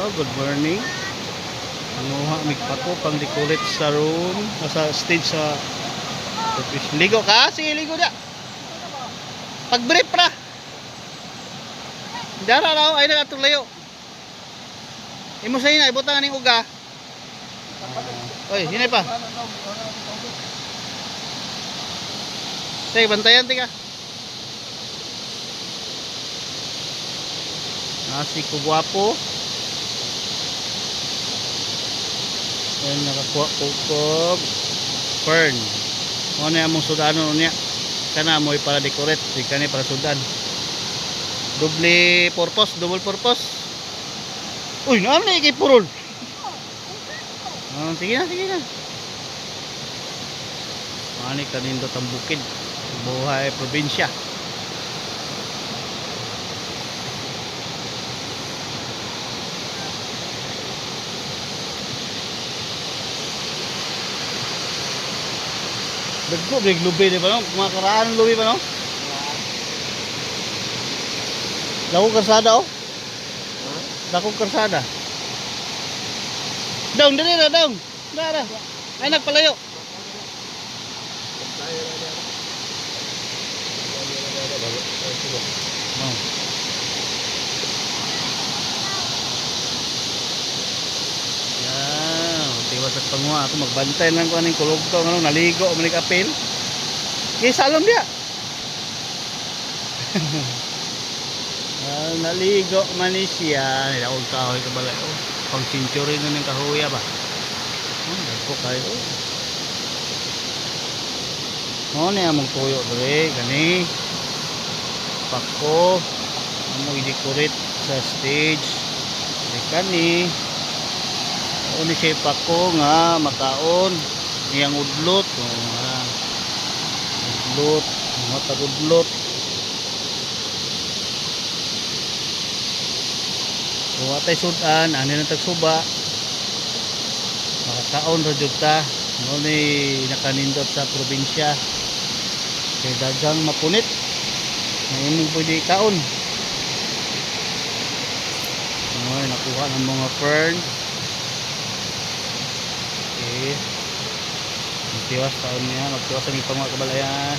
Good morning. Nanguha mig pako pang decorate sa room, sa stage sa office. Ligo ka? Sige, ligo na. Pag-brief ra. Dara raw ay na atong layo. Imo sa ina ibutang ning uga. Oy, hinay pa. Sige, bantayan tika. Si Kugwapo. Ayan, nakakuha ko fern. Ano yung among sudano niya. Kana mo para decorate. Kana para sudan. Double purpose. Uy, naam na ikay purol. Sige na. Ani kanindot ang bukid. Buhay probinsya. Dagko big lubi di ba no? Mga karaan lubi ba no? Dako karsada oh. Dako karsada. Daw dali na daw. Dara. Ay nagpalayo. Sa panguha ako magbantay lang ko aning kulog ko ngano naligo man ning apil. Kay salom dia. Naligo man ni siya, nilaog kahoy ka balay. Oh, pang century no ning kahoya ba. Dagko kayo. Ni among tuyo dre gani. Pako amo i-decorate sa stage. Kani ni siya pako nga makaon niyang udlot matagudlot kung atay sudan ani nang tagsuba makakaon ra jud ta no ni nakanindot sa probinsya kay daghang mapunit na imong pwede kaon nakuha ng mga fern. Magtiwas taon niya, magtiwas ang ipang mga kabalaya.